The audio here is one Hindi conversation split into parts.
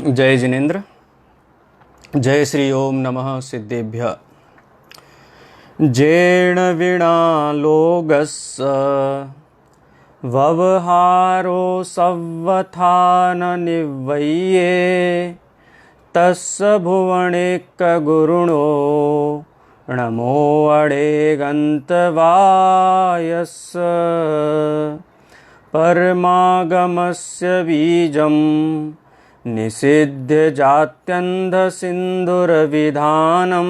जय जिनेन्द्र। जय श्री ओम नमः सिद्धेभ्य। जेण विना लोगस्य व्यवहारो सव्वथा न निव्यये तस्य भुवनेक गुरुणो नमो अडे गन्तवायस्य परमागमस्य बीजं निषिध्य जात्यन्धसिन्धुरविधानं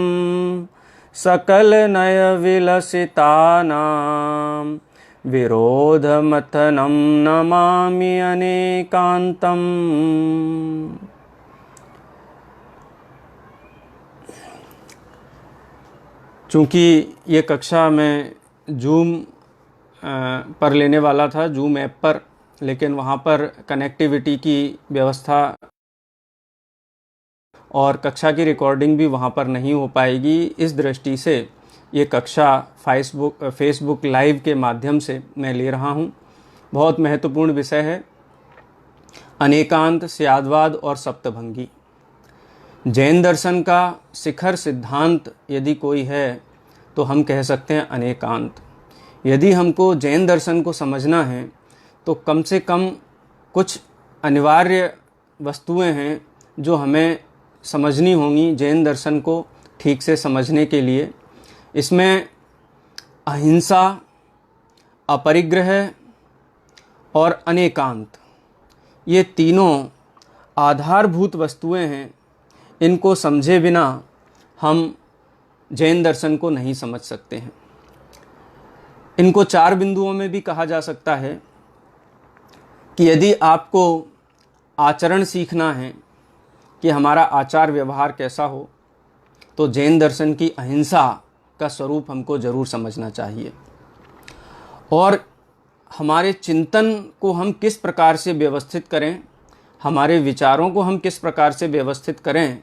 सकलनयविलसितानां विरोधमथनं नमामि अनेकान्तम्। चूँकि ये कक्षा मैं जूम पर लेने वाला था, जूम ऐप पर, लेकिन वहाँ पर कनेक्टिविटी की व्यवस्था और कक्षा की रिकॉर्डिंग भी वहाँ पर नहीं हो पाएगी। इस दृष्टि से ये कक्षा फेसबुक लाइव के माध्यम से मैं ले रहा हूँ। बहुत महत्वपूर्ण विषय है अनेकांत, स्याद्वाद और सप्तभंगी। जैन दर्शन का शिखर सिद्धांत यदि कोई है तो हम कह सकते हैं अनेकांत। यदि हमको जैन दर्शन को समझना है तो कम से कम कुछ अनिवार्य वस्तुएं हैं जो हमें समझनी होंगी जैन दर्शन को ठीक से समझने के लिए। इसमें अहिंसा, अपरिग्रह और अनेकांत, ये तीनों आधारभूत वस्तुएं हैं। इनको समझे बिना हम जैन दर्शन को नहीं समझ सकते हैं। इनको 4 बिंदुओं में भी कहा जा सकता है कि यदि आपको आचरण सीखना है कि हमारा आचार व्यवहार कैसा हो, तो जैन दर्शन की अहिंसा का स्वरूप हमको ज़रूर समझना चाहिए। और हमारे चिंतन को हम किस प्रकार से व्यवस्थित करें, हमारे विचारों को हम किस प्रकार से व्यवस्थित करें,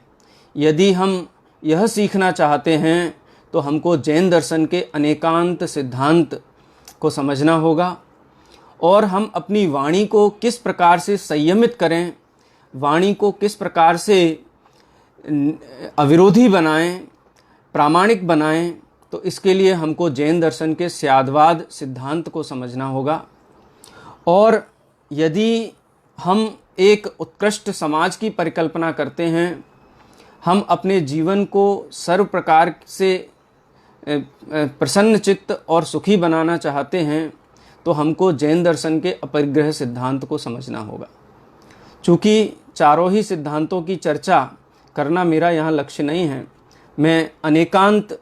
यदि हम यह सीखना चाहते हैं तो हमको जैन दर्शन के अनेकांत सिद्धांत को समझना होगा। और हम अपनी वाणी को किस प्रकार से संयमित करें, वाणी को किस प्रकार से अविरोधी बनाएं, प्रामाणिक बनाएं, तो इसके लिए हमको जैन दर्शन के स्याद्वाद सिद्धांत को समझना होगा। और यदि हम एक उत्कृष्ट समाज की परिकल्पना करते हैं, हम अपने जीवन को सर्व प्रकार से प्रसन्न चित्त और सुखी बनाना चाहते हैं, तो हमको जैन दर्शन के अपरिग्रह सिद्धांत को समझना होगा। चूँकि चारों ही सिद्धांतों की चर्चा करना मेरा यहाँ लक्ष्य नहीं है, मैं अनेकांत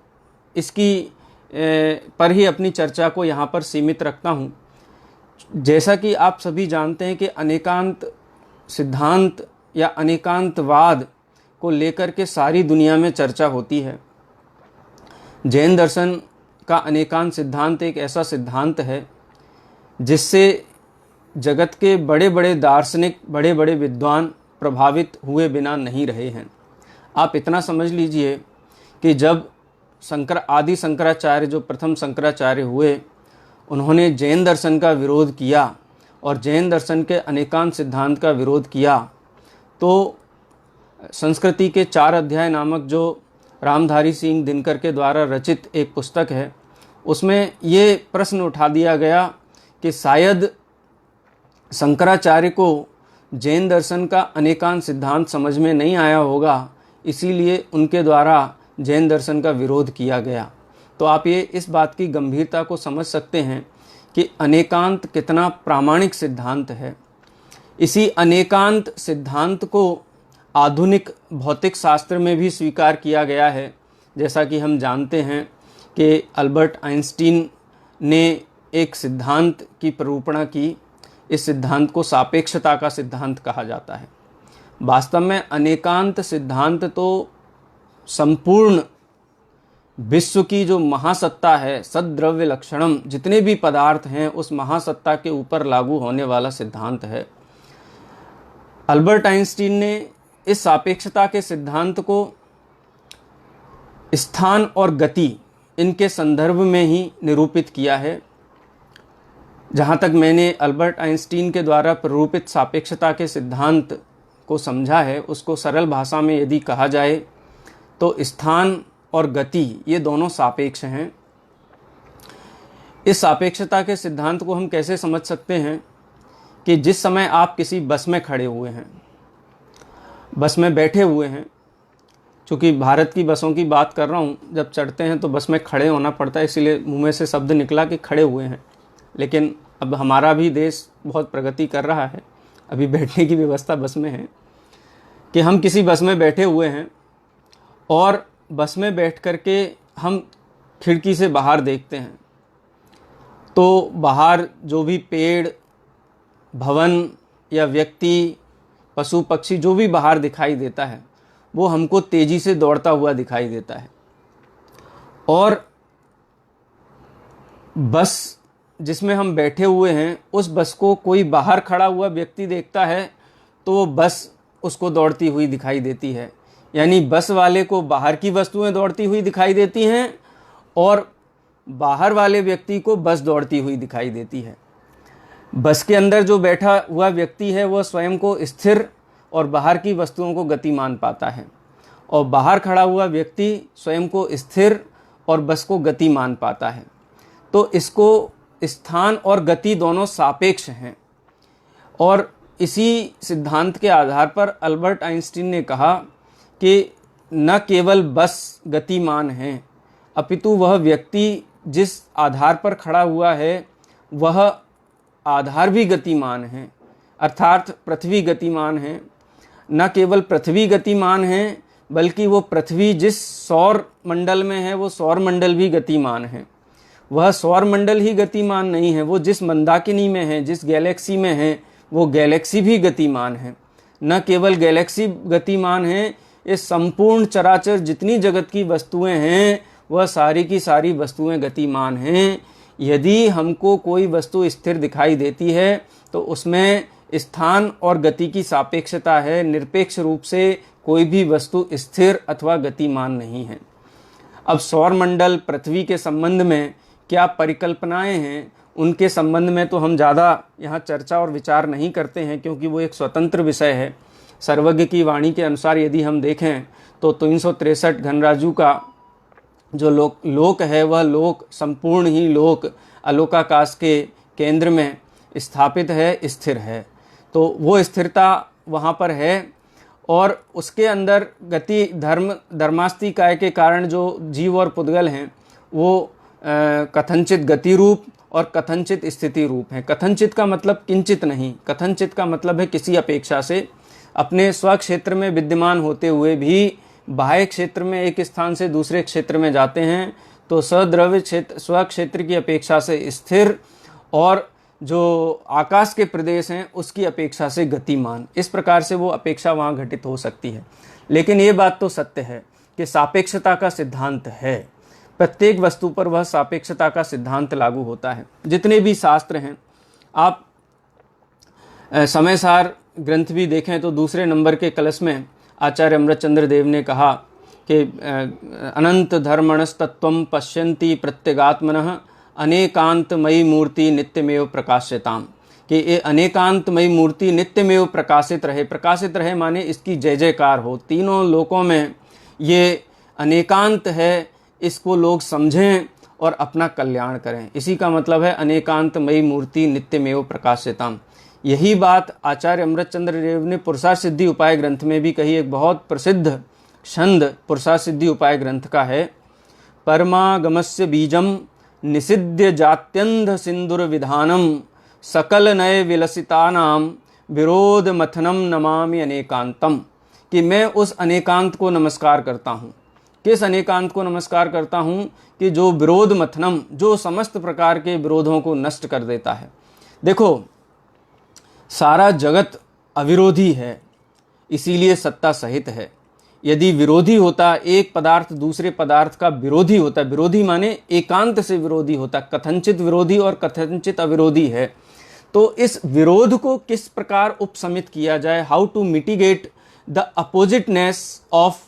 इसकी पर ही अपनी चर्चा को यहाँ पर सीमित रखता हूँ। जैसा कि आप सभी जानते हैं कि अनेकांत सिद्धांत या अनेकांतवाद को लेकर के सारी दुनिया में चर्चा होती है। जैन दर्शन का अनेकांत सिद्धांत एक ऐसा सिद्धांत है जिससे जगत के बड़े बड़े दार्शनिक, बड़े बड़े विद्वान प्रभावित हुए बिना नहीं रहे हैं। आप इतना समझ लीजिए कि जब आदि शंकराचार्य, जो प्रथम शंकराचार्य हुए, उन्होंने जैन दर्शन का विरोध किया और जैन दर्शन के अनेकांत सिद्धांत का विरोध किया, तो संस्कृति के 4 अध्याय नामक जो रामधारी सिंह दिनकर के द्वारा रचित एक पुस्तक है, उसमें ये प्रश्न उठा दिया गया कि शायद शंकराचार्य को जैन दर्शन का अनेकांत सिद्धांत समझ में नहीं आया होगा, इसीलिए उनके द्वारा जैन दर्शन का विरोध किया गया। तो आप ये इस बात की गंभीरता को समझ सकते हैं कि अनेकांत कितना प्रामाणिक सिद्धांत है। इसी अनेकांत सिद्धांत को आधुनिक भौतिक शास्त्र में भी स्वीकार किया गया है। जैसा कि हम जानते हैं कि अल्बर्ट आइंस्टीन ने एक सिद्धांत की प्ररूपणा की। इस सिद्धांत को सापेक्षता का सिद्धांत कहा जाता है। वास्तव में अनेकांत सिद्धांत तो संपूर्ण विश्व की जो महासत्ता है, सद्द्रव्य लक्षणम, जितने भी पदार्थ हैं उस महासत्ता के ऊपर लागू होने वाला सिद्धांत है। अल्बर्ट आइंस्टीन ने इस सापेक्षता के सिद्धांत को स्थान और गति, इनके संदर्भ में ही निरूपित किया है। जहाँ तक मैंने अल्बर्ट आइंस्टीन के द्वारा प्ररूपित सापेक्षता के सिद्धांत को समझा है उसको सरल भाषा में यदि कहा जाए तो स्थान और गति ये दोनों सापेक्ष हैं। इस सापेक्षता के सिद्धांत को हम कैसे समझ सकते हैं कि जिस समय आप किसी बस में खड़े हुए हैं, बस में बैठे हुए हैं, चूँकि भारत की बसों की बात कर रहा हूँ, जब चढ़ते हैं तो बस में खड़े होना पड़ता है, इसीलिए मुँह में से शब्द निकला कि खड़े हुए हैं। लेकिन अब हमारा भी देश बहुत प्रगति कर रहा है, अभी बैठने की व्यवस्था बस में है कि हम किसी बस में बैठे हुए हैं और बस में बैठ कर के हम खिड़की से बाहर देखते हैं तो बाहर जो भी पेड़, भवन या व्यक्ति, पशु पक्षी जो भी बाहर दिखाई देता है वो हमको तेज़ी से दौड़ता हुआ दिखाई देता है। और बस जिसमें हम बैठे हुए हैं उस बस को कोई बाहर खड़ा हुआ व्यक्ति देखता है तो वो बस उसको दौड़ती हुई दिखाई देती है। यानी बस वाले को बाहर की वस्तुएं दौड़ती हुई दिखाई देती हैं और बाहर वाले व्यक्ति को बस दौड़ती हुई दिखाई देती है। बस के अंदर जो बैठा हुआ व्यक्ति है वह स्वयं को स्थिर और बाहर की वस्तुओं को गतिमान पाता है, और बाहर खड़ा हुआ व्यक्ति स्वयं को स्थिर और बस को गतिमान पाता है। तो इसको स्थान और गति दोनों सापेक्ष हैं। और इसी सिद्धांत के आधार पर अल्बर्ट आइंस्टीन ने कहा कि न केवल बस गतिमान है, अपितु वह व्यक्ति जिस आधार पर खड़ा हुआ है वह आधार भी गतिमान है, अर्थात पृथ्वी गतिमान है। न केवल पृथ्वी गतिमान है बल्कि वो पृथ्वी जिस सौर मंडल में है वो सौर मंडल भी गतिमान है। वह सौर मंडल ही गतिमान नहीं है, वो जिस मंदाकिनी में है, जिस गैलेक्सी में है, वो गैलेक्सी भी गतिमान है। न केवल गैलेक्सी गतिमान है, ये संपूर्ण चराचर जितनी जगत की वस्तुएं हैं वह सारी की सारी वस्तुएं गतिमान हैं। यदि हमको कोई वस्तु स्थिर दिखाई देती है तो उसमें स्थान और गति की सापेक्षता है, निरपेक्ष रूप से कोई भी वस्तु स्थिर अथवा गतिमान नहीं है। अब सौरमंडल पृथ्वी के संबंध में क्या परिकल्पनाएं हैं उनके संबंध में तो हम ज़्यादा यहाँ चर्चा और विचार नहीं करते हैं, क्योंकि वो एक स्वतंत्र विषय है। सर्वज्ञ की वाणी के अनुसार यदि हम देखें तो 363 घनराजू का जो लोक है वह लोक संपूर्ण ही लोक आलोकाकाश के केंद्र में स्थापित है, स्थिर है। तो वो स्थिरता वहाँ पर है और उसके अंदर गति धर्मास्तिकाय के कारण जो जीव और पुद्गल हैं वो कथनचित गति रूप और कथनचित स्थिति रूप हैं। कथनचित का मतलब किंचित नहीं, कथनचित का मतलब है किसी अपेक्षा से अपने स्वक्षेत्र में विद्यमान होते हुए भी बाह्य क्षेत्र में एक स्थान से दूसरे क्षेत्र में जाते हैं तो सद्रव्य क्षेत्र स्वक्षेत्र की अपेक्षा से स्थिर और जो आकाश के प्रदेश हैं उसकी अपेक्षा से गतिमान। इस प्रकार से वो अपेक्षा वहाँ घटित हो सकती है। लेकिन ये बात तो सत्य है कि सापेक्षता का सिद्धांत है, प्रत्येक वस्तु पर वह सापेक्षता का सिद्धांत लागू होता है। जितने भी शास्त्र हैं, आप समयसार ग्रंथ भी देखें तो दूसरे नंबर के कलश में आचार्य अमृतचंद्र देव ने कहा कि अनंत धर्मणस्तत्वं पश्यन्ति प्रत्यगात्मनः अनेकांतमयी मूर्ति नित्यमेव प्रकाश्यताम, कि ये अनेकांतमयी मूर्ति नित्यमेव प्रकाशित रहे। प्रकाशित रहे माने इसकी जय जयकार हो, तीनों लोकों में ये अनेकांत है, इसको लोग समझें और अपना कल्याण करें। इसी का मतलब है अनेकांतमयी मूर्ति नित्यमेव प्रकाश्यताम। यही बात आचार्य अमृतचंद्र देव ने पुरुषार्थ सिद्धि उपाय ग्रंथ में भी कही। एक बहुत प्रसिद्ध छंद पुरुषार्थ सिद्धि उपाय ग्रंथ का है, परमागमस्य बीजम निषिद्य जात्यंध सिंदूर विधानम सकल नए विलसितानाम विरोध मथनम नमामि अनेकांतम, कि मैं उस अनेकांत को नमस्कार करता हूँ। किस अनेकांत को नमस्कार करता हूँ? कि जो विरोध मथनम, जो समस्त प्रकार के विरोधों को नष्ट कर देता है। देखो, सारा जगत अविरोधी है, इसीलिए सत्ता सहित है। यदि विरोधी होता, एक पदार्थ दूसरे पदार्थ का विरोधी होता, विरोधी माने एकांत से विरोधी होता, कथनचित विरोधी और कथनचित अविरोधी है, तो इस विरोध को किस प्रकार उपशमित किया जाए, how to mitigate the oppositeness of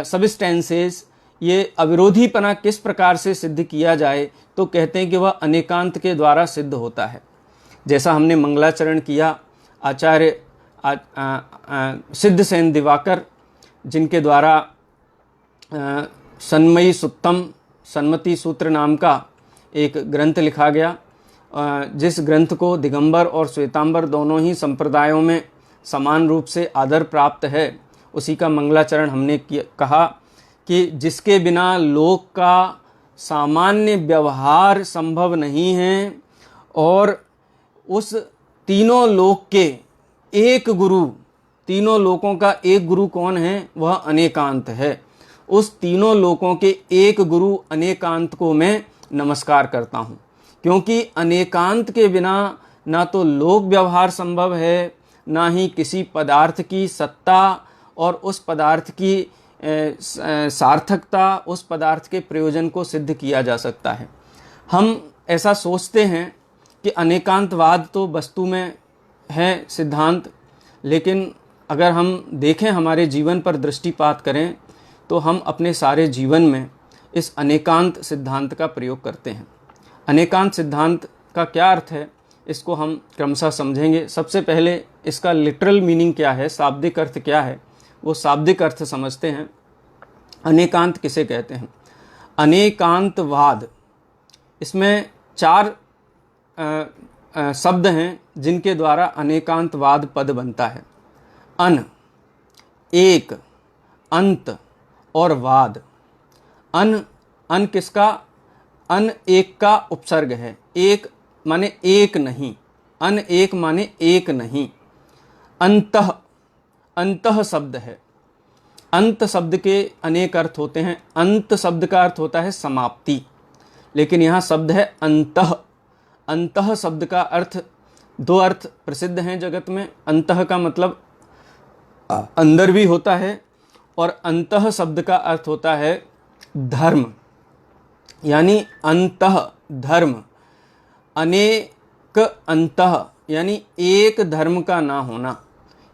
substances, ये अविरोधीपना किस प्रकार से सिद्ध किया जाए, तो कहते हैं कि वह अनेकांत के द्वारा सिद्ध होता है। जैसा हमने मंगलाचरण किया, आचार्य सिद्धसेन दिवाकर, जिनके द्वारा सन्मयी सुत्तम सन्मति सूत्र नाम का एक ग्रंथ लिखा गया, जिस ग्रंथ को दिगंबर और श्वेतांबर दोनों ही संप्रदायों में समान रूप से आदर प्राप्त है, उसी का मंगलाचरण हमने कहा कि जिसके बिना लोक का सामान्य व्यवहार संभव नहीं है, और उस तीनों लोक के एक गुरु, तीनों लोकों का एक गुरु कौन है? वह अनेकांत है। उस तीनों लोकों के एक गुरु अनेकांत को मैं नमस्कार करता हूँ, क्योंकि अनेकांत के बिना ना तो लोक व्यवहार संभव है, ना ही किसी पदार्थ की सत्ता और उस पदार्थ की सार्थकता, उस पदार्थ के प्रयोजन को सिद्ध किया जा सकता है। हम ऐसा सोचते हैं कि अनेकांतवाद तो वस्तु में है सिद्धांत, लेकिन अगर हम देखें, हमारे जीवन पर दृष्टिपात करें, तो हम अपने सारे जीवन में इस अनेकांत सिद्धांत का प्रयोग करते हैं। अनेकांत सिद्धांत का क्या अर्थ है, इसको हम क्रमशः समझेंगे। सबसे पहले इसका लिटरल मीनिंग क्या है, शाब्दिक अर्थ क्या है, वो शाब्दिक अर्थ समझते हैं। अनेकांत किसे कहते हैं? अनेकांतवाद, इसमें 4 शब्द हैं जिनके द्वारा अनेकांतवाद पद बनता है। अन, एक, अंत और वाद। अन किसका? अन एक का उपसर्ग है। एक माने एक नहीं, अन एक माने एक नहीं। अंतः, अंतः शब्द है। अंत शब्द के अनेक अर्थ होते हैं। अंत शब्द का अर्थ होता है समाप्ति, लेकिन यहाँ शब्द है अंतः। अंतः शब्द का अर्थ, 2 अर्थ प्रसिद्ध हैं जगत में। अंतः का मतलब अंदर भी होता है, और अंतः शब्द का अर्थ होता है धर्म, यानी अंतः धर्म। अनेक अंतः यानी एक धर्म का ना होना,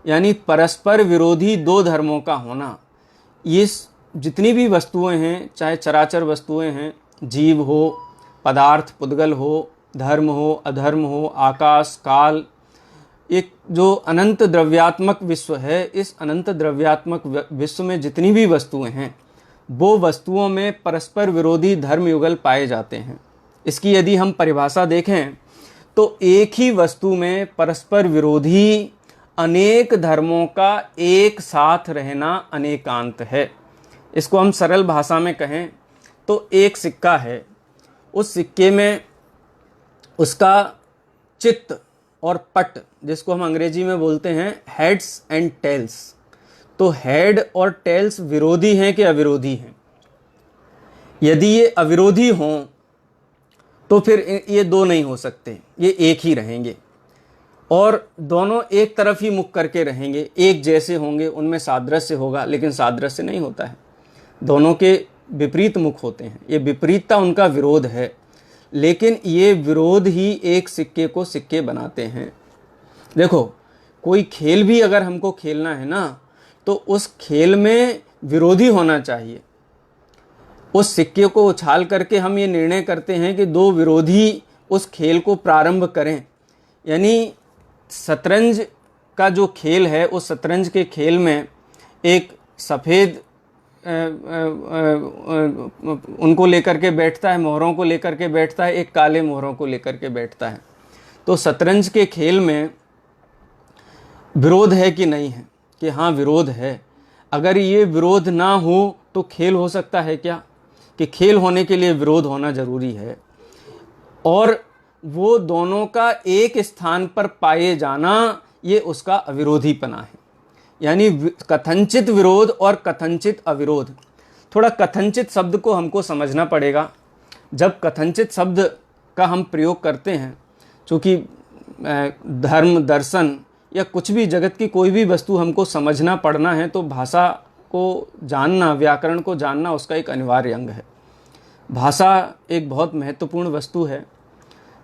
यानी परस्पर विरोधी 2 धर्मों का होना। ये जितनी भी वस्तुएं हैं, चाहे चराचर वस्तुएं हैं, जीव हो, पदार्थ पुद्गल हो, धर्म हो, अधर्म हो, आकाश काल, एक जो अनंत द्रव्यात्मक विश्व है, इस अनंत द्रव्यात्मक विश्व में जितनी भी वस्तुएं हैं, वो वस्तुओं में परस्पर विरोधी धर्म युगल पाए जाते हैं। इसकी यदि हम परिभाषा देखें तो एक ही वस्तु में परस्पर विरोधी अनेक धर्मों का एक साथ रहना अनेकांत है। इसको हम सरल भाषा में कहें तो एक सिक्का है, उस सिक्के में उसका चित्त और पट, जिसको हम अंग्रेजी में बोलते हैं हेड्स एंड टेल्स, तो हेड और टेल्स विरोधी हैं कि अविरोधी हैं? यदि ये अविरोधी हों तो फिर ये 2 नहीं हो सकते, ये एक ही रहेंगे, और दोनों एक तरफ ही मुख करके रहेंगे, एक जैसे होंगे, उनमें सादृश्य होगा, लेकिन सादृश्य नहीं होता है, दोनों के विपरीत मुख होते हैं। ये विपरीतता उनका विरोध है, लेकिन ये विरोध ही एक सिक्के को सिक्के बनाते हैं। देखो, कोई खेल भी अगर हमको खेलना है ना, तो उस खेल में विरोधी होना चाहिए। उस सिक्के को उछाल करके हम ये निर्णय करते हैं कि 2 विरोधी उस खेल को प्रारंभ करें, यानी शतरंज का जो खेल है, उस शतरंज के खेल में एक सफ़ेद उनको लेकर के बैठता है, मोहरों को लेकर के बैठता है, एक काले मोहरों को लेकर के बैठता है। तो शतरंज के खेल में विरोध है कि नहीं है? कि हाँ, विरोध है। अगर ये विरोध ना हो तो खेल हो सकता है क्या? कि खेल होने के लिए विरोध होना जरूरी है, और वो दोनों का एक स्थान पर पाए जाना, ये उसका अविरोधीपना है। यानी कथनचित विरोध और कथनचित अविरोध। थोड़ा कथनचित शब्द को हमको समझना पड़ेगा। जब कथनचित शब्द का हम प्रयोग करते हैं, चूँकि धर्म, दर्शन या कुछ भी जगत की कोई भी वस्तु हमको समझना पड़ना है, तो भाषा को जानना, व्याकरण को जानना उसका एक अनिवार्य अंग है। भाषा एक बहुत महत्वपूर्ण वस्तु है।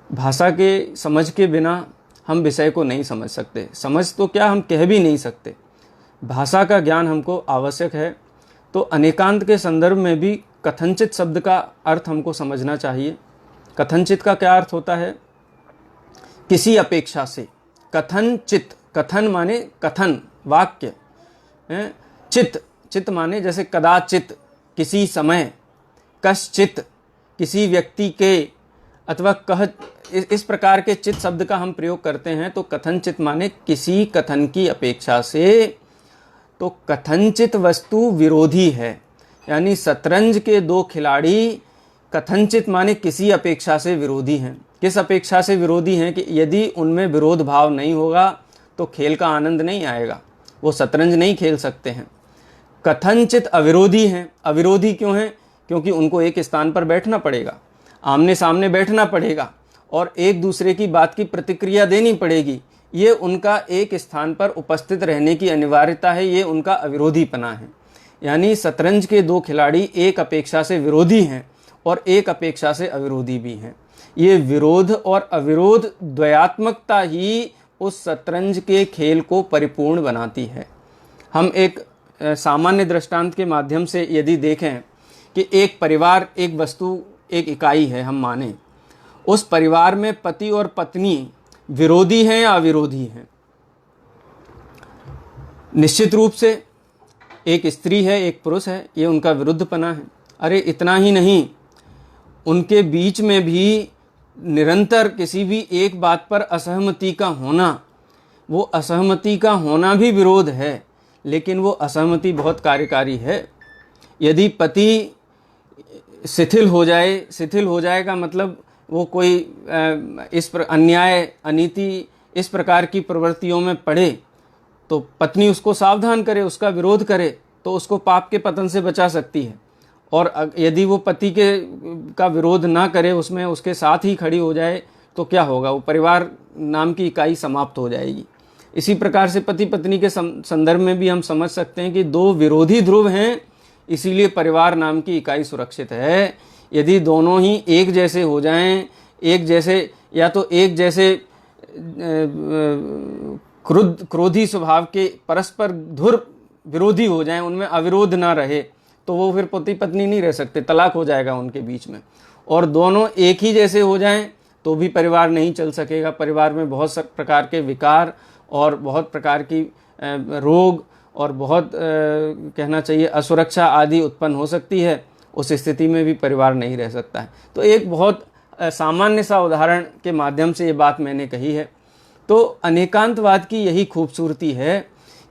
भाषा के समझ के बिना हम विषय को नहीं समझ सकते। समझ तो क्या, हम कह भी नहीं सकते। भाषा का ज्ञान हमको आवश्यक है। तो अनेकांत के संदर्भ में भी कथनचित शब्द का अर्थ हमको समझना चाहिए। कथनचित का क्या अर्थ होता है? किसी अपेक्षा से। कथनचित कथन माने कथन, वाक्य। चित, चित माने जैसे कदाचित, किसी समय, कश्चित, किसी व्यक्ति के, अथवा कह, इस प्रकार के चित शब्द का हम प्रयोग करते हैं। तो कथनचित माने किसी कथन की अपेक्षा से। तो कथनचित वस्तु विरोधी है, यानी शतरंज के दो खिलाड़ी कथनचित माने किसी अपेक्षा से विरोधी हैं। किस अपेक्षा से विरोधी हैं? कि यदि उनमें विरोध भाव नहीं होगा तो खेल का आनंद नहीं आएगा, वो शतरंज नहीं खेल सकते हैं। कथनचित अविरोधी हैं। अविरोधी क्यों हैं? क्योंकि उनको एक स्थान पर बैठना पड़ेगा, आमने सामने बैठना पड़ेगा और एक दूसरे की बात की प्रतिक्रिया देनी पड़ेगी। ये उनका एक स्थान पर उपस्थित रहने की अनिवार्यता है, ये उनका अविरोधीपना है। यानी शतरंज के दो खिलाड़ी एक अपेक्षा से विरोधी हैं और एक अपेक्षा से अविरोधी भी हैं। ये विरोध और अविरोध द्वयात्मकता ही उस शतरंज के खेल को परिपूर्ण बनाती है। हम एक सामान्य दृष्टांत के माध्यम से यदि देखें कि एक परिवार, एक वस्तु, एक इकाई है, हम माने उस परिवार में पति और पत्नी विरोधी हैं या अविरोधी हैं? निश्चित रूप से एक स्त्री है, एक पुरुष है, ये उनका विरुद्धपना है। अरे इतना ही नहीं, उनके बीच में भी निरंतर किसी भी एक बात पर असहमति का होना, वो असहमति का होना भी विरोध है, लेकिन वो असहमति बहुत कार्यकारी है। यदि पति शिथिल हो जाए, शिथिल हो जाएगा मतलब वो कोई इस पर अन्याय, अनीति, इस प्रकार की प्रवृत्तियों में पड़े तो पत्नी उसको सावधान करे, उसका विरोध करे तो उसको पाप के पतन से बचा सकती है। और यदि वो पति का विरोध ना करे, उसमें उसके साथ ही खड़ी हो जाए तो क्या होगा? वो परिवार नाम की इकाई समाप्त हो जाएगी। इसी प्रकार से पति पत्नी के संदर्भ में भी हम समझ सकते हैं कि दो विरोधी ध्रुव हैं, इसीलिए परिवार नाम की इकाई सुरक्षित है। यदि दोनों ही एक जैसे हो जाएं, एक जैसे, या तो एक जैसे क्रोधी स्वभाव के परस्पर धुर विरोधी हो जाएं, उनमें अविरोध ना रहे, तो वो फिर पति पत्नी नहीं रह सकते, तलाक हो जाएगा उनके बीच में। और दोनों एक ही जैसे हो जाएं तो भी परिवार नहीं चल सकेगा। परिवार में बहुत प्रकार के विकार और बहुत प्रकार की रोग और बहुत कहना चाहिए असुरक्षा आदि उत्पन्न हो सकती है। उस स्थिति में भी परिवार नहीं रह सकता है। तो एक बहुत सामान्य सा उदाहरण के माध्यम से ये बात मैंने कही है। तो अनेकांतवाद की यही खूबसूरती है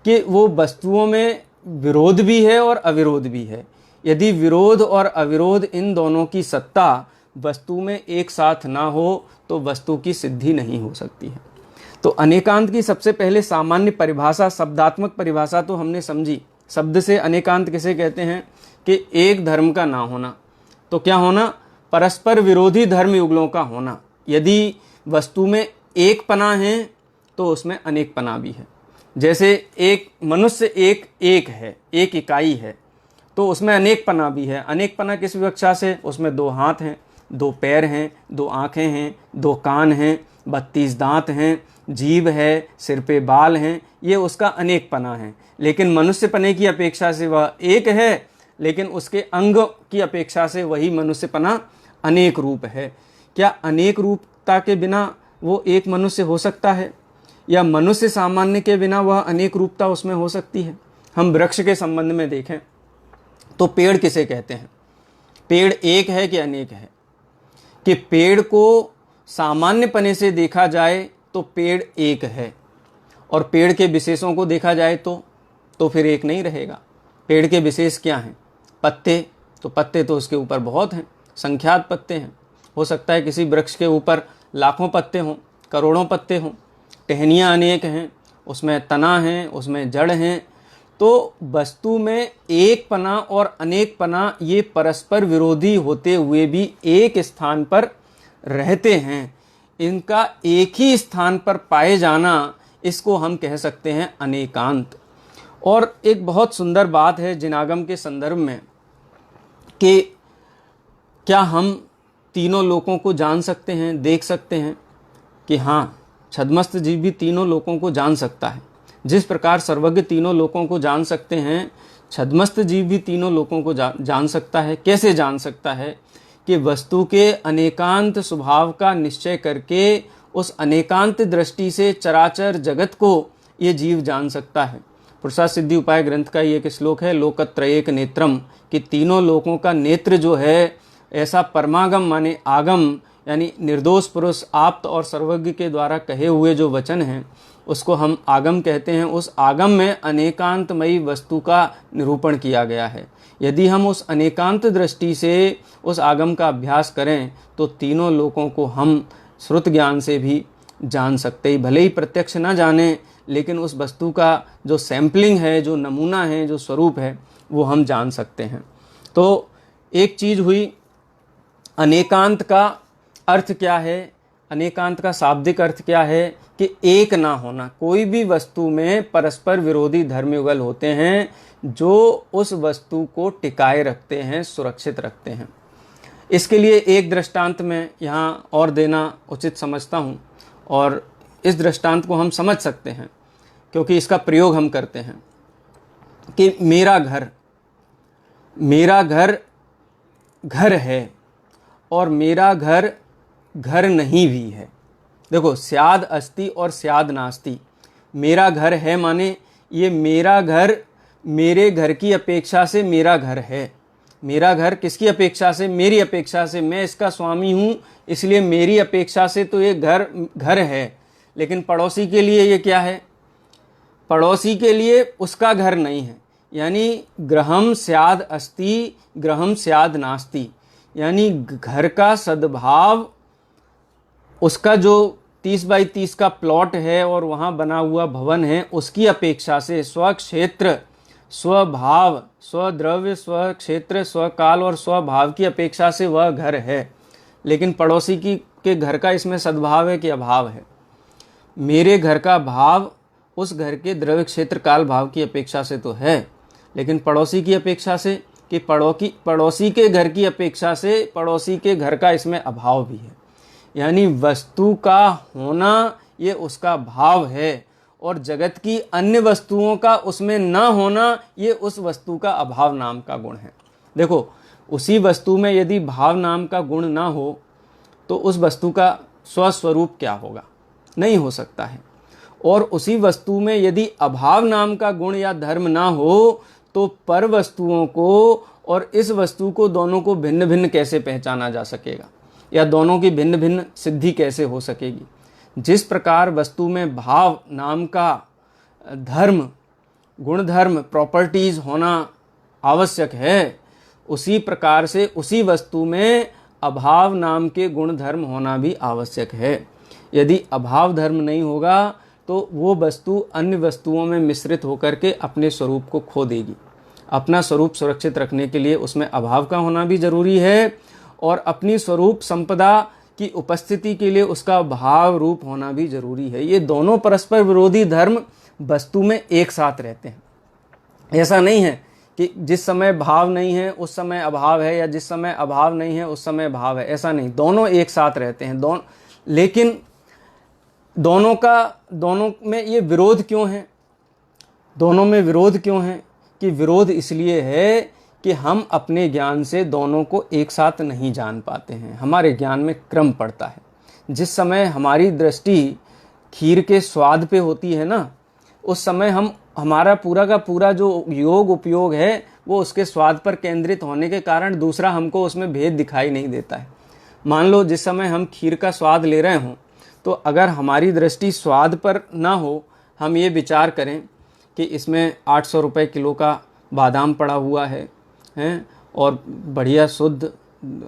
कि वो वस्तुओं में विरोध भी है और अविरोध भी है। यदि विरोध और अविरोध इन दोनों की सत्ता वस्तु में एक साथ ना हो तो वस्तु की सिद्धि नहीं हो सकती है। तो अनेकांत की सबसे पहले सामान्य परिभाषा, शब्दात्मक परिभाषा तो हमने समझी। शब्द से अनेकांत किसे कहते हैं? कि एक धर्म का ना होना। तो क्या होना? परस्पर विरोधी धर्म युगलों का होना। यदि वस्तु में एक पना है तो उसमें अनेक पना भी है। जैसे एक मनुष्य एक है, एक इकाई है, तो उसमें अनेक पना भी है। अनेक पना किस विवक्षा से? उसमें दो हाथ हैं, दो पैर हैं, दो आँखें हैं, दो कान हैं, 32 दांत हैं, जीभ है, सिर पे बाल हैं, ये उसका अनेक पना है। लेकिन मनुष्य पने की अपेक्षा से वह एक है, लेकिन उसके अंग की अपेक्षा से वही मनुष्यपना अनेक रूप है। क्या अनेक रूपता के बिना वो एक मनुष्य हो सकता है? या मनुष्य सामान्य के बिना वह अनेक रूपता उसमें हो सकती है? हम वृक्ष के संबंध में देखें तो पेड़ किसे कहते हैं? पेड़ एक है कि अनेक है? कि पेड़ को सामान्य पने से देखा जाए तो पेड़ एक है, और पेड़ के विशेषों को देखा जाए तो फिर एक नहीं रहेगा। पेड़ के विशेष क्या हैं? पत्ते, तो पत्ते तो उसके ऊपर बहुत हैं, संख्यात पत्ते हैं। हो सकता है किसी वृक्ष के ऊपर लाखों पत्ते हों, करोड़ों पत्ते हों। टहनियाँ अनेक हैं, उसमें तना हैं, उसमें जड़ हैं। तो वस्तु में एक पना और अनेक पना ये परस्पर विरोधी होते हुए भी एक स्थान पर रहते हैं। इनका एक ही स्थान पर पाए जाना, इसको हम कह सकते हैं अनेकांत। और एक बहुत सुंदर बात है जिनागम के संदर्भ में कि क्या हम तीनों लोकों को जान सकते हैं, देख सकते हैं? कि हाँ, छद्मस्त जीव भी तीनों लोकों को जान सकता है। जिस प्रकार सर्वज्ञ तीनों लोकों को जान सकते हैं, छद्मस्त जीव भी तीनों लोकों को जान सकता है। कैसे जान सकता है? कि वस्तु के अनेकांत स्वभाव का निश्चय करके उस अनेकांत दृष्टि से चराचर जगत को ये जीव जान सकता है। पुरुषार्थ सिद्धि उपाय ग्रंथ का ये एक श्लोक है, लोकत्रयेक नेत्रम, कि तीनों लोकों का नेत्र जो है ऐसा परमागम माने आगम यानी निर्दोष पुरुष आप्त और सर्वज्ञ के द्वारा कहे हुए जो वचन हैं उसको हम आगम कहते हैं। उस आगम में अनेकांतमयी वस्तु का निरूपण किया गया है। यदि हम उस अनेकांत दृष्टि से उस आगम का अभ्यास करें तो तीनों लोकों को हम श्रुत ज्ञान से भी जान सकते ही, भले ही प्रत्यक्ष न जाने, लेकिन उस वस्तु का जो सैम्पलिंग है, जो नमूना है, जो स्वरूप है, वो हम जान सकते हैं। तो एक चीज़ हुई, अनेकांत का अर्थ क्या है, अनेकांत का शाब्दिक अर्थ क्या है कि एक ना होना। कोई भी वस्तु में परस्पर विरोधी धर्म युगल होते हैं जो उस वस्तु को टिकाए रखते हैं, सुरक्षित रखते हैं। इसके लिए एक दृष्टांत मैं यहाँ और देना उचित समझता हूँ, और इस दृष्टांत को हम समझ सकते हैं क्योंकि इसका प्रयोग हम करते हैं कि मेरा घर घर है और मेरा घर घर नहीं भी है। देखो, स्याद अस्ति और स्याद नास्ति। मेरा घर है माने ये मेरा घर मेरे घर की अपेक्षा से मेरा घर है। मेरा घर किसकी अपेक्षा से? मेरी अपेक्षा से। मैं इसका स्वामी हूँ, इसलिए मेरी अपेक्षा से तो ये घर घर है। लेकिन पड़ोसी के लिए ये क्या है? पड़ोसी के लिए उसका घर नहीं है। यानी गृहम स्याद अस्ति गृहम स्याद नास्ति, यानी घर का सद्भाव, उसका जो 30 बाई 30 का प्लॉट है और वहाँ बना हुआ भवन है, उसकी अपेक्षा से स्वक्षेत्र, स्वभाव, स्वद्रव्य, स्वक्षेत्र, स्वकाल और स्वभाव की अपेक्षा से वह घर है। लेकिन पड़ोसी के घर का इसमें सद्भाव है कि अभाव है? मेरे घर का भाव उस घर के द्रव्य क्षेत्र काल भाव की अपेक्षा से तो है, लेकिन पड़ोसी की अपेक्षा से कि पड़ोसी के घर की अपेक्षा से पड़ोसी के घर का इसमें अभाव भी है। यानी वस्तु का होना ये उसका भाव है, और जगत की अन्य वस्तुओं का उसमें न होना ये उस वस्तु का अभाव नाम का गुण है। देखो, उसी वस्तु में यदि भाव नाम का गुण ना हो तो उस वस्तु का स्वस्वरूप क्या होगा? नहीं हो सकता है। और उसी वस्तु में यदि अभाव नाम का गुण या धर्म ना हो तो पर वस्तुओं को और इस वस्तु को, दोनों को भिन्न भिन्न कैसे पहचाना जा सकेगा, या दोनों की भिन्न भिन्न सिद्धि कैसे हो सकेगी? जिस प्रकार वस्तु में भाव नाम का धर्म, गुणधर्म, प्रॉपर्टीज होना आवश्यक है, उसी प्रकार से उसी वस्तु में अभाव नाम के गुण धर्म होना भी आवश्यक है। यदि अभाव धर्म नहीं होगा तो वो वस्तु अन्य वस्तुओं में मिश्रित होकर के अपने स्वरूप को खो देगी। अपना स्वरूप सुरक्षित रखने के लिए उसमें अभाव का होना भी जरूरी है, और अपनी स्वरूप संपदा की उपस्थिति के लिए उसका भाव रूप होना भी जरूरी है। ये दोनों परस्पर विरोधी धर्म वस्तु में एक साथ रहते हैं। ऐसा नहीं है कि जिस समय भाव नहीं है उस समय अभाव है, या जिस समय अभाव नहीं है उस समय भाव है। ऐसा नहीं, दोनों एक साथ रहते हैं। लेकिन दोनों में ये विरोध क्यों है? दोनों में विरोध क्यों है? कि विरोध इसलिए है कि हम अपने ज्ञान से दोनों को एक साथ नहीं जान पाते हैं। हमारे ज्ञान में क्रम पड़ता है। जिस समय हमारी दृष्टि खीर के स्वाद पे होती है ना, उस समय हमारा पूरा का पूरा जो योग उपयोग है वो उसके स्वाद पर केंद्रित होने के कारण दूसरा हमको उसमें भेद दिखाई नहीं देता है। मान लो जिस समय हम खीर का स्वाद ले रहे हों, तो अगर हमारी दृष्टि स्वाद पर ना हो, हम ये विचार करें कि इसमें 800 रुपये किलो का बादाम पड़ा हुआ है और बढ़िया शुद्ध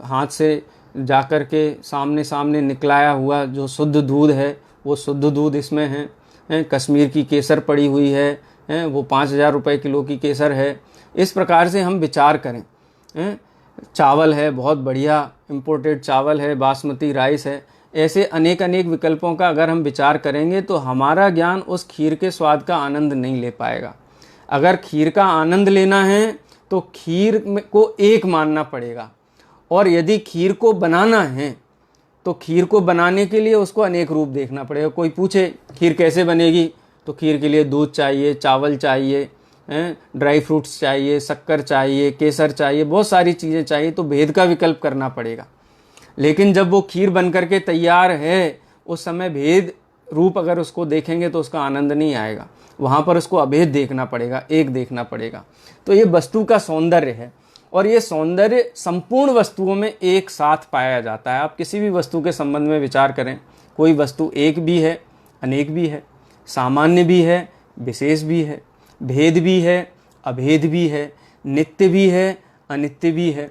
हाथ से जाकर के सामने निकलाया हुआ जो शुद्ध दूध है वो शुद्ध दूध इसमें है, कश्मीर की केसर पड़ी हुई है, वो 5000 रुपये किलो की केसर है। इस प्रकार से हम विचार करें। चावल है, बहुत बढ़िया इम्पोर्टेड चावल है, बासमती राइस है। ऐसे अनेक विकल्पों का अगर हम विचार करेंगे तो हमारा ज्ञान उस खीर के स्वाद का आनंद नहीं ले पाएगा। अगर खीर का आनंद लेना है तो खीर को एक मानना पड़ेगा, और यदि खीर को बनाना है तो खीर को बनाने के लिए उसको अनेक रूप देखना पड़ेगा। कोई पूछे खीर कैसे बनेगी, तो खीर के लिए दूध चाहिए, चावल चाहिए, ड्राई फ्रूट्स चाहिए, शक्कर चाहिए, केसर चाहिए, बहुत सारी चीज़ें चाहिए, तो भेद का विकल्प करना पड़ेगा। लेकिन जब वो खीर बन करके तैयार है उस समय भेद रूप अगर उसको देखेंगे तो उसका आनंद नहीं आएगा, वहाँ पर उसको अभेद देखना पड़ेगा, एक देखना पड़ेगा। तो ये वस्तु का सौंदर्य है, और ये सौंदर्य संपूर्ण वस्तुओं में एक साथ पाया जाता है। आप किसी भी वस्तु के संबंध में विचार करें, कोई वस्तु एक भी है, अनेक भी है, सामान्य भी है, विशेष भी है, भेद भी है, अभेद भी है, नित्य भी है, अनित्य भी है।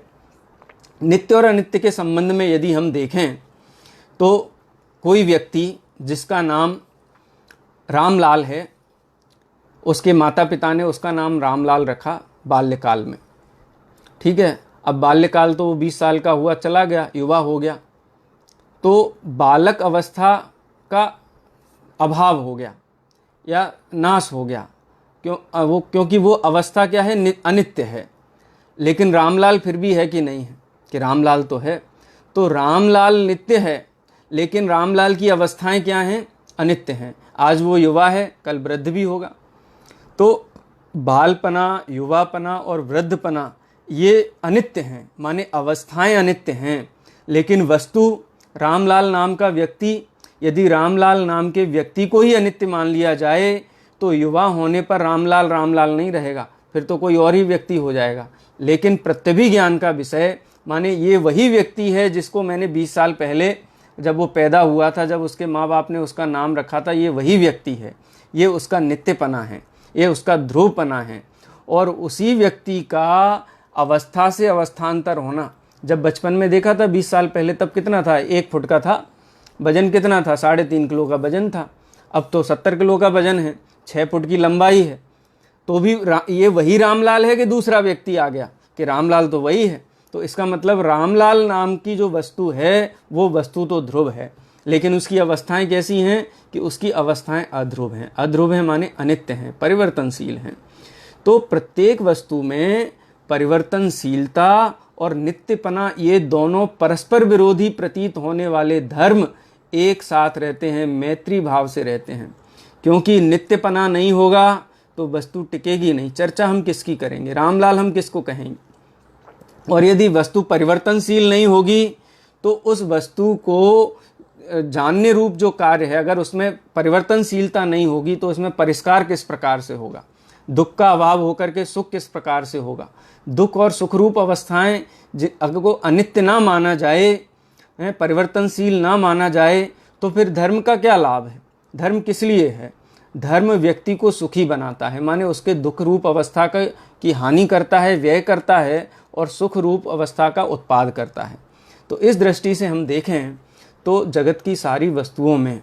नित्य और अनित्य के संबंध में यदि हम देखें तो कोई व्यक्ति जिसका नाम रामलाल है, उसके माता पिता ने उसका नाम रामलाल रखा बाल्यकाल में, ठीक है। अब बाल्यकाल तो वो 20 साल का हुआ, चला गया, युवा हो गया, तो बालक अवस्था का अभाव हो गया या नाश हो गया, क्योंकि वो अवस्था क्या है, अनित्य है। लेकिन रामलाल फिर भी है कि नहीं है, कि रामलाल तो है। तो रामलाल नित्य है, लेकिन रामलाल की अवस्थाएं क्या हैं, अनित्य हैं। आज वो युवा है, कल वृद्ध भी होगा। तो बालपना, युवापना और वृद्धपना ये अनित्य हैं, माने अवस्थाएं अनित्य हैं। लेकिन वस्तु रामलाल नाम का व्यक्ति, यदि रामलाल नाम के व्यक्ति को ही अनित्य मान लिया जाए तो युवा होने पर रामलाल रामलाल नहीं रहेगा, फिर तो कोई और ही व्यक्ति हो जाएगा। लेकिन प्रत्यभिज्ञान का विषय, माने ये वही व्यक्ति है जिसको मैंने 20 साल पहले जब वो पैदा हुआ था, जब उसके माँ बाप ने उसका नाम रखा था, ये वही व्यक्ति है, ये उसका नित्यपना है, ये उसका ध्रुवपना है। और उसी व्यक्ति का अवस्था से अवस्थांतर होना, जब बचपन में देखा था 20 साल पहले, तब कितना था, 1 फुट का था, वजन कितना था, 3.5 किलो का वजन था। अब तो 70 किलो का वजन है, 6 फुट की लंबाई है। तो भी ये वही रामलाल है कि दूसरा व्यक्ति आ गया, कि रामलाल तो वही है। तो इसका मतलब रामलाल नाम की जो वस्तु है वो वस्तु तो ध्रुव है, लेकिन उसकी अवस्थाएं कैसी हैं, कि उसकी अवस्थाएं अध्रुव हैं। अध्रुव हैं माने अनित्य हैं, परिवर्तनशील हैं। तो प्रत्येक वस्तु में परिवर्तनशीलता और नित्यपना, ये दोनों परस्पर विरोधी प्रतीत होने वाले धर्म एक साथ रहते हैं, मैत्री भाव से रहते हैं। क्योंकि नित्यपना नहीं होगा तो वस्तु टिकेगी नहीं। चर्चा हम किसकी करेंगे, रामलाल हम किसको कहेंगे। और यदि वस्तु परिवर्तनशील नहीं होगी तो उस वस्तु को जानने रूप जो कार्य है, अगर उसमें परिवर्तनशीलता नहीं होगी तो उसमें परिष्कार किस प्रकार से होगा, दुख का अभाव होकर के सुख किस प्रकार से होगा। दुख और सुख रूप अवस्थाएं अगर को अनित्य ना माना जाए, परिवर्तनशील ना माना जाए, तो फिर धर्म का क्या लाभ है। धर्म किस लिए है, धर्म व्यक्ति को सुखी बनाता है, माने उसके दुख रूप अवस्था की हानि करता है, व्यय करता है, और सुख रूप अवस्था का उत्पाद करता है। तो इस दृष्टि से हम देखें तो जगत की सारी वस्तुओं में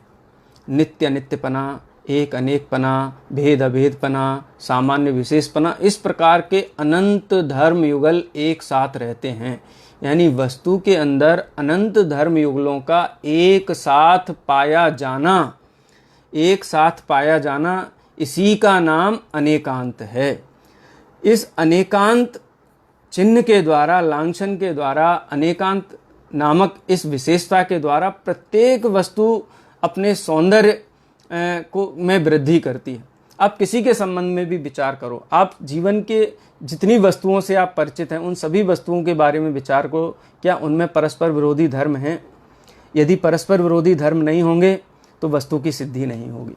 नित्य अनित्यपना, एक अनेकपना, भेद अभेदपना, सामान्य विशेषपना, इस प्रकार के अनंत धर्म युगल एक साथ रहते हैं। यानी वस्तु के अंदर अनंत धर्म युगलों का एक साथ पाया जाना, एक साथ पाया जाना, इसी का नाम अनेकांत है। इस अनेकांत चिन्ह के द्वारा, लांछन के द्वारा, अनेकांत नामक इस विशेषता के द्वारा प्रत्येक वस्तु अपने सौंदर्य को में वृद्धि करती है। आप किसी के संबंध में भी विचार करो, आप जीवन के जितनी वस्तुओं से आप परिचित हैं उन सभी वस्तुओं के बारे में विचार करो, क्या उनमें परस्पर विरोधी धर्म हैं। यदि परस्पर विरोधी धर्म नहीं होंगे तो वस्तु की सिद्धि नहीं होगी।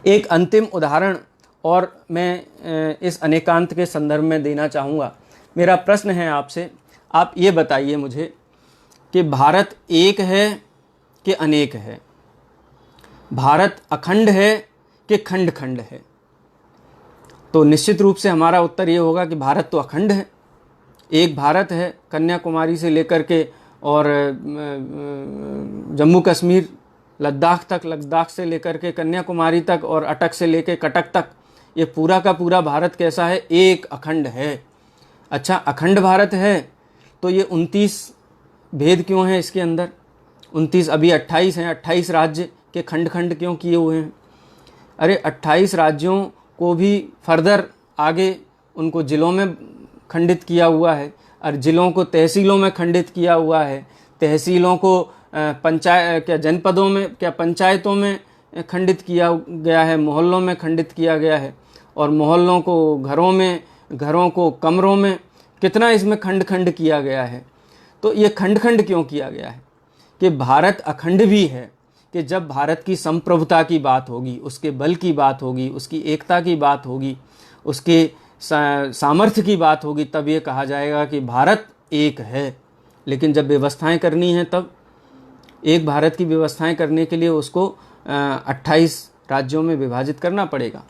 एक अंतिम उदाहरण और मैं इस अनेकांत के संदर्भ में देना चाहूँगा। मेरा प्रश्न है आपसे, आप ये बताइए मुझे कि भारत एक है कि अनेक है, भारत अखंड है कि खंड खंड है। तो निश्चित रूप से हमारा उत्तर ये होगा कि भारत तो अखंड है, एक भारत है, कन्याकुमारी से लेकर के और जम्मू कश्मीर, लद्दाख तक, लद्दाख से लेकर के कन्याकुमारी तक और अटक से लेकर कटक तक, ये पूरा का पूरा भारत कैसा है, एक अखंड है। अच्छा, अखंड भारत है तो ये 29 भेद क्यों हैं इसके अंदर, 29 अभी 28 हैं, 28 राज्य के खंड खंड क्यों किए हुए हैं। अरे 28 राज्यों को भी फर्दर आगे उनको जिलों में खंडित किया हुआ है, और जिलों को तहसीलों में खंडित किया हुआ है, तहसीलों को जनपदों में, पंचायतों में खंडित किया गया है, मोहल्लों में खंडित किया गया है, और मोहल्लों को घरों में, घरों को कमरों में, कितना इसमें खंड खंड किया गया है। तो ये खंड खंड क्यों किया गया है कि भारत अखंड भी है, कि जब भारत की संप्रभुता की बात होगी, उसके बल की बात होगी, उसकी एकता की बात होगी, उसके सामर्थ्य की बात होगी, तब ये कहा जाएगा कि भारत एक है। लेकिन जब व्यवस्थाएं करनी हैं, तब एक भारत की व्यवस्थाएं करने के लिए उसको 28 राज्यों में विभाजित करना पड़ेगा।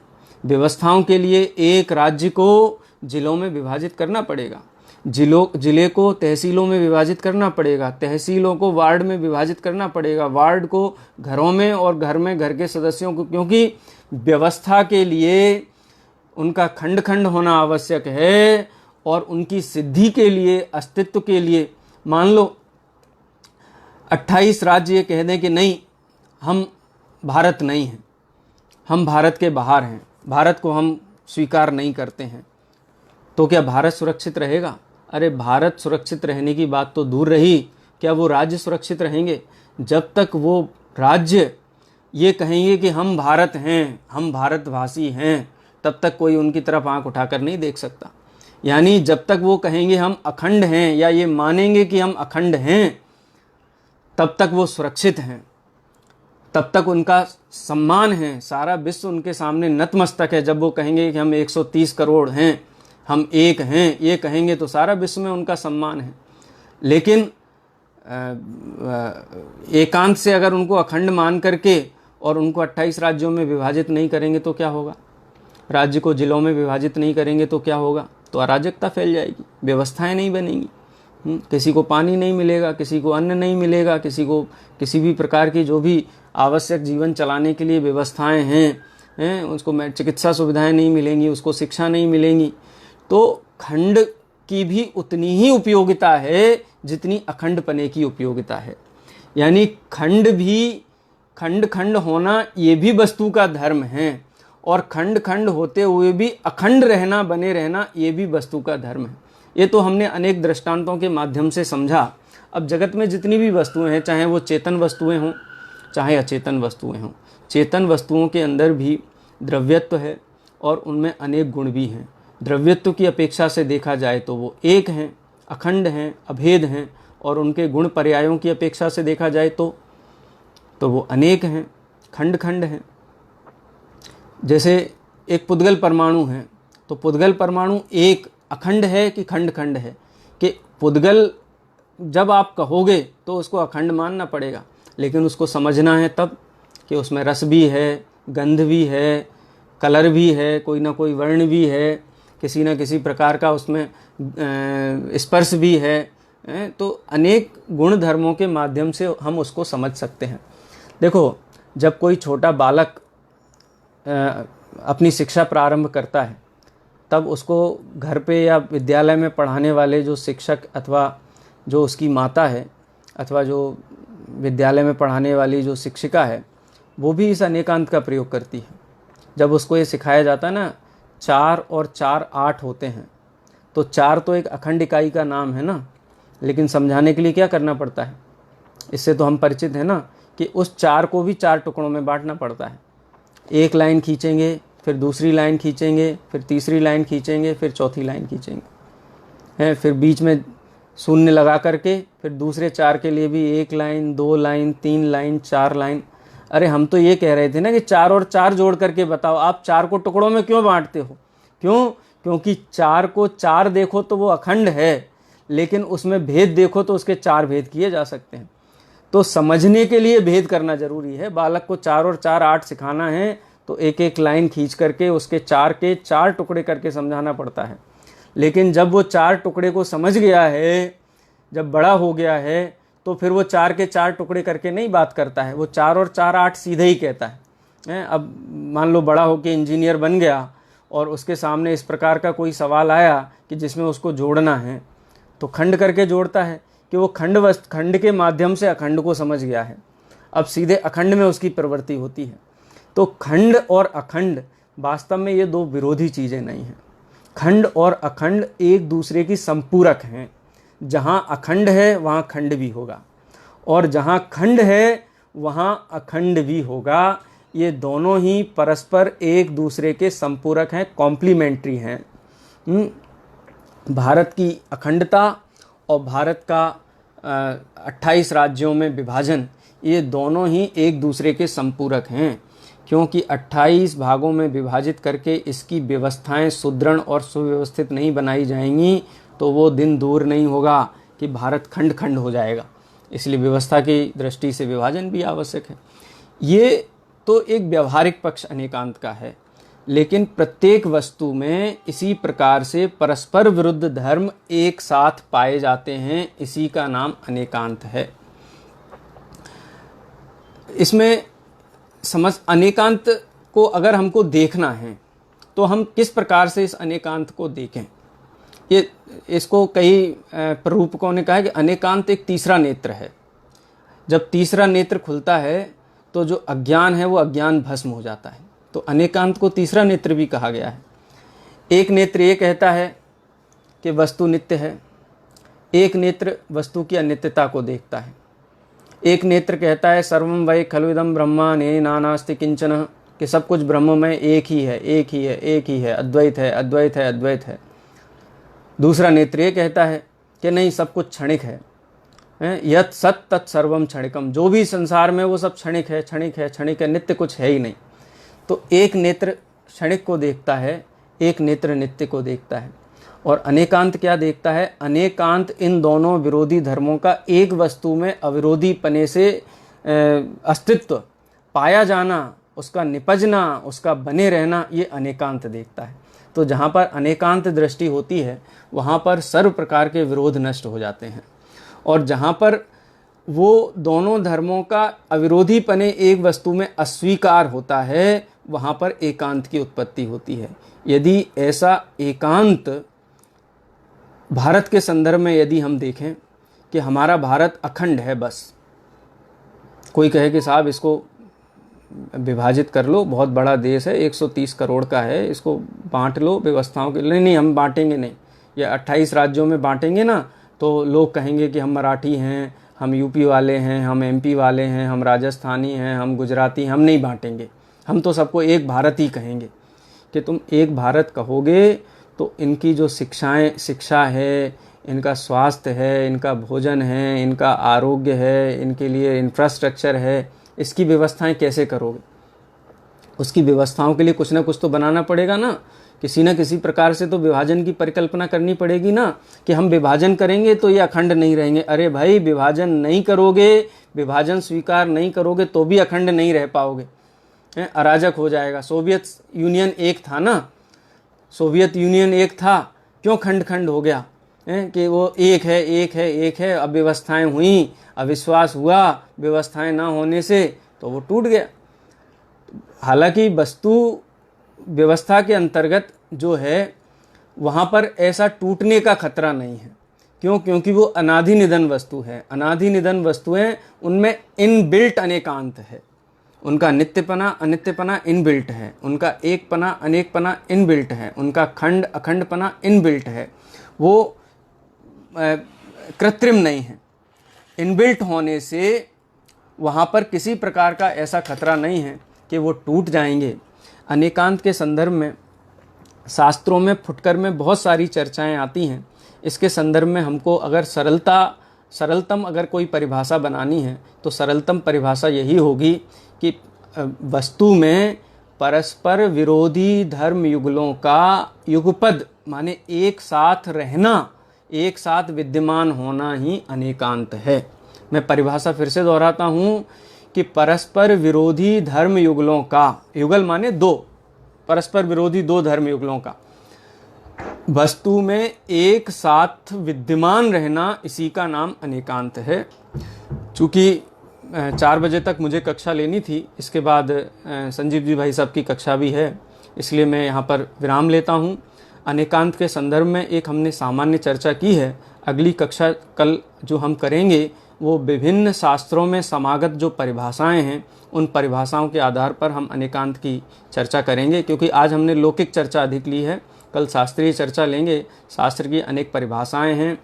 व्यवस्थाओं के लिए एक राज्य को जिलों में विभाजित करना पड़ेगा, जिले को तहसीलों में विभाजित करना पड़ेगा, तहसीलों को वार्ड में विभाजित करना पड़ेगा, वार्ड को घरों में, और घर में घर के सदस्यों को, क्योंकि व्यवस्था के लिए उनका खंड खंड होना आवश्यक है। और उनकी सिद्धि के लिए, अस्तित्व के लिए, मान लो 28 राज्य ये कह दें कि नहीं, हम भारत नहीं हैं, हम भारत के बाहर हैं, भारत को हम स्वीकार नहीं करते हैं, तो क्या भारत सुरक्षित रहेगा? अरे भारत सुरक्षित रहने की बात तो दूर रही, क्या वो राज्य सुरक्षित रहेंगे? जब तक वो राज्य ये कहेंगे कि हम भारत हैं, हम भारतवासी हैं, तब तक कोई उनकी तरफ आंख उठाकर नहीं देख सकता। यानी जब तक वो कहेंगे हम अखंड हैं, या ये मानेंगे कि हम अखंड हैं, तब तक वो सुरक्षित हैं, तब तक उनका सम्मान है, सारा विश्व उनके सामने नतमस्तक है। जब वो कहेंगे कि हम 130 करोड़ हैं, हम एक हैं, ये कहेंगे तो सारा विश्व में उनका सम्मान है। लेकिन एकांत से अगर उनको अखंड मान करके और उनको 28 राज्यों में विभाजित नहीं करेंगे तो क्या होगा? राज्य को जिलों में विभाजित नहीं करेंगे तो क्या होगा? तो अराजकता फैल जाएगी, व्यवस्थाएं नहीं बनेंगी, किसी को पानी नहीं मिलेगा, किसी को अन्न नहीं मिलेगा, किसी को किसी भी प्रकार की जो भी आवश्यक जीवन चलाने के लिए व्यवस्थाएं हैं उसको चिकित्सा सुविधाएं नहीं मिलेंगी, उसको शिक्षा नहीं मिलेंगी। तो खंड की भी उतनी ही उपयोगिता है जितनी अखंड पने की उपयोगिता है। यानी खंड भी, खंड खंड होना ये भी वस्तु का धर्म है, और खंड खंड होते हुए भी अखंड रहना, बने रहना, ये भी वस्तु का धर्म है। ये तो हमने अनेक दृष्टांतों के माध्यम से समझा। अब जगत में जितनी भी वस्तुएं हैं, चाहे वो चेतन वस्तुएं हों चाहे अचेतन वस्तुएं हों, चेतन वस्तुओं के अंदर भी द्रव्यत्व है और उनमें अनेक गुण भी हैं। द्रव्यत्व की अपेक्षा से देखा जाए तो वो एक हैं, अखंड हैं, अभेद हैं, और उनके गुण पर्यायों की अपेक्षा से देखा जाए तो वो अनेक हैं, खंड खंड हैं। जैसे एक पुद्गल परमाणु है, तो पुद्गल परमाणु एक अखंड है कि खंड खंड है? कि पुद्गल जब आप कहोगे तो उसको अखंड मानना पड़ेगा, लेकिन उसको समझना है तब कि उसमें रस भी है, गंध भी है, कलर भी है, कोई ना कोई वर्ण भी है, किसी न किसी प्रकार का उसमें स्पर्श भी है। तो अनेक गुण धर्मों के माध्यम से हम उसको समझ सकते हैं। देखो, जब कोई छोटा बालक अपनी शिक्षा प्रारंभ करता है, तब उसको घर पे या विद्यालय में पढ़ाने वाले जो शिक्षक अथवा जो उसकी माता है, अथवा जो विद्यालय में पढ़ाने वाली जो शिक्षिका है, वो भी इस अनेकांत का प्रयोग करती है। जब उसको ये सिखाया जाता है ना, 4 और 4 8 होते हैं, तो 4 तो एक अखंड इकाई का नाम है ना, लेकिन समझाने के लिए क्या करना पड़ता है? इससे तो हम परिचित हैं ना कि उस 4 को भी 4 टुकड़ों में बांटना पड़ता है। एक लाइन खींचेंगे, फिर दूसरी लाइन खींचेंगे, फिर तीसरी लाइन खींचेंगे, फिर चौथी लाइन खींचेंगे, फिर बीच में शून्य लगा करके फिर दूसरे 4 के लिए भी 1 लाइन, 2 लाइन, 3 लाइन, 4 लाइन। अरे हम तो ये कह रहे थे ना कि 4 और 4 जोड़ करके बताओ, आप 4 को टुकड़ों में क्यों बांटते हो? क्यों? क्योंकि 4 को 4 देखो तो वो अखंड है, लेकिन उसमें भेद देखो तो उसके 4 भेद किए जा सकते हैं। तो समझने के लिए भेद करना जरूरी है। बालक को 4 और 4 8 सिखाना है तो एक एक लाइन खींच करके उसके 4 के 4 टुकड़े करके समझाना पड़ता है। लेकिन जब वो 4 टुकड़े को समझ गया है, जब बड़ा हो गया है, तो फिर वो 4 के 4 टुकड़े करके नहीं बात करता है, वो 4 और 4 8 सीधे ही कहता है। अब मान लो बड़ा होकर इंजीनियर बन गया और उसके सामने इस प्रकार का कोई सवाल आया कि जिसमें उसको जोड़ना है, तो खंड करके जोड़ता है कि वो खंड के माध्यम से अखंड को समझ गया है। अब सीधे अखंड में उसकी प्रवृत्ति होती है। तो खंड और अखंड वास्तव में ये दो विरोधी चीज़ें नहीं हैं। खंड और अखंड एक दूसरे की संपूरक हैं। जहाँ अखंड है वहाँ खंड भी होगा, और जहाँ खंड है वहाँ अखंड भी होगा। ये दोनों ही परस्पर एक दूसरे के संपूरक हैं, कॉम्प्लीमेंट्री हैं। भारत की अखंडता और भारत का 28 राज्यों में विभाजन, ये दोनों ही एक दूसरे के संपूरक हैं, क्योंकि 28 भागों में विभाजित करके इसकी व्यवस्थाएं सुदृढ़ और सुव्यवस्थित नहीं बनाई जाएंगी तो वो दिन दूर नहीं होगा कि भारत खंड खंड हो जाएगा। इसलिए व्यवस्था की दृष्टि से विभाजन भी आवश्यक है। ये तो एक व्यवहारिक पक्ष अनेकांत का है, लेकिन प्रत्येक वस्तु में इसी प्रकार से परस्पर विरुद्ध धर्म एक साथ पाए जाते हैं, इसी का नाम अनेकांत है। इसमें अनेकांत को अगर हमको देखना है तो हम किस प्रकार से इस अनेकांत को देखें। इसको कई प्ररूपकों ने कहा है कि अनेकांत एक तीसरा नेत्र है। जब तीसरा नेत्र खुलता है तो जो अज्ञान है वो अज्ञान भस्म हो जाता है। तो अनेकांत को तीसरा नेत्र भी कहा गया है। एक नेत्र ये कहता है कि वस्तु नित्य है, एक नेत्र वस्तु की अनित्यता को देखता है। एक नेत्र कहता है सर्वं वै खलु इदं ब्रह्मा ने नानास्ति किंचन, कि सब कुछ ब्रह्म में एक ही है, एक ही है, एक ही है, अद्वैत है, अद्वैत है, अद्वैत है। दूसरा नेत्र ये कहता है कि नहीं, सब कुछ क्षणिक है, यत् सत तत् सर्वम क्षणिकम, जो भी संसार में वो सब क्षणिक है, क्षणिक है, क्षणिक है, नित्य कुछ है ही नहीं। तो एक नेत्र क्षणिक को देखता है, एक नेत्र नित्य को देखता है। और अनेकांत क्या देखता है? अनेकांत इन दोनों विरोधी धर्मों का एक वस्तु में अविरोधी पने से अस्तित्व पाया जाना, उसका निपजना, उसका बने रहना, ये अनेकांत देखता है। तो जहाँ पर अनेकांत दृष्टि होती है वहाँ पर सर्व प्रकार के विरोध नष्ट हो जाते हैं, और जहाँ पर वो दोनों धर्मों का अविरोधी पने एक वस्तु में अस्वीकार होता है वहाँ पर एकांत की उत्पत्ति होती है। यदि ऐसा एकांत भारत के संदर्भ में यदि हम देखें कि हमारा भारत अखंड है, बस कोई कहे कि साहब इसको विभाजित कर लो, बहुत बड़ा देश है, 130 करोड़ का है, इसको बांट लो व्यवस्थाओं के लिए। नहीं, हम बांटेंगे नहीं, ये 28 राज्यों में बांटेंगे ना तो लोग कहेंगे कि हम मराठी हैं, हम यूपी वाले हैं, हम एमपी वाले हैं, हम राजस्थानी हैं, हम गुजराती, हम नहीं बांटेंगे, हम तो सबको एक भारत ही कहेंगे। कि तुम एक भारत कहोगे तो इनकी जो शिक्षा है, इनका स्वास्थ्य है, इनका भोजन है, इनका आरोग्य है, इनके लिए इंफ्रास्ट्रक्चर है, इसकी व्यवस्थाएं कैसे करोगे? उसकी व्यवस्थाओं के लिए कुछ ना कुछ तो बनाना पड़ेगा ना, किसी न किसी प्रकार से तो विभाजन की परिकल्पना करनी पड़ेगी ना, कि हम विभाजन करेंगे तो ये अखंड नहीं रहेंगे। अरे भाई, विभाजन नहीं करोगे, विभाजन स्वीकार नहीं करोगे तो भी अखंड नहीं रह पाओगे, अराजक हो जाएगा। सोवियत यूनियन एक था ना, सोवियत यूनियन एक था, क्यों खंड खंड हो गया? कि वो एक है, एक है, एक है। अब व्यवस्थाएं हुई, अविश्वास हुआ व्यवस्थाएं ना होने से, तो वो टूट गया। हालांकि वस्तु व्यवस्था के अंतर्गत जो है वहाँ पर ऐसा टूटने का खतरा नहीं है। क्यों? क्योंकि वो अनादि निधन वस्तु है। अनादि निधन वस्तुएं, उनमें इनबिल्ट अनेकांत है, उनका नित्यपना अनित्यपना इनबिल्ट है, उनका एकपना अनेकपना इनबिल्ट है, उनका खंड अखंडपना इनबिल्ट है, वो कृत्रिम नहीं है। इनबिल्ट होने से वहाँ पर किसी प्रकार का ऐसा खतरा नहीं है कि वो टूट जाएंगे। अनेकांत के संदर्भ में शास्त्रों में फुटकर में बहुत सारी चर्चाएं आती हैं। इसके संदर्भ में हमको अगर सरलतम अगर कोई परिभाषा बनानी है तो सरलतम परिभाषा यही होगी कि वस्तु में परस्पर विरोधी धर्म युगलों का युगपद माने एक साथ रहना, एक साथ विद्यमान होना ही अनेकांत है। मैं परिभाषा फिर से दोहराता हूँ कि परस्पर विरोधी धर्म युगलों का, युगल माने दो, परस्पर विरोधी दो धर्म युगलों का वस्तु में एक साथ विद्यमान रहना, इसी का नाम अनेकांत है। चूँकि 4 बजे तक मुझे कक्षा लेनी थी, इसके बाद संजीव जी भाई साहब की कक्षा भी है, इसलिए मैं यहाँ पर विराम लेता हूँ। अनेकांत के संदर्भ में एक हमने सामान्य चर्चा की है। अगली कक्षा कल जो हम करेंगे वो विभिन्न शास्त्रों में समागत जो परिभाषाएं हैं उन परिभाषाओं के आधार पर हम अनेकांत की चर्चा करेंगे, क्योंकि आज हमने लौकिक चर्चा अधिक ली है, कल शास्त्रीय चर्चा लेंगे। शास्त्र की अनेक परिभाषाएं हैं,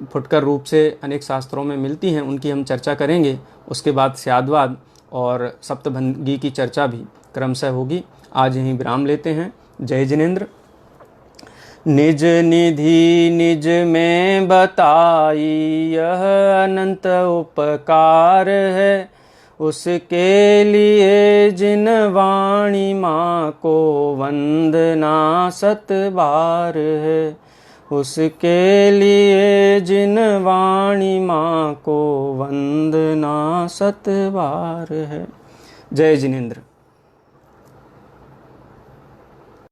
फुटकर रूप से अनेक शास्त्रों में मिलती हैं, उनकी हम चर्चा करेंगे। उसके बाद स्याद्वाद और सप्तभंगी की चर्चा भी क्रमशः होगी। आज यहीं विराम लेते हैं। जय जिनेन्द्र। निज निधि निज में बताई यह अनंत उपकार है, उसके लिए जिन वाणी माँ को वंदना 7 बार है, उसके लिए जिन वाणी माँ को वंदना 7 बार है। जय जिनेंद्र।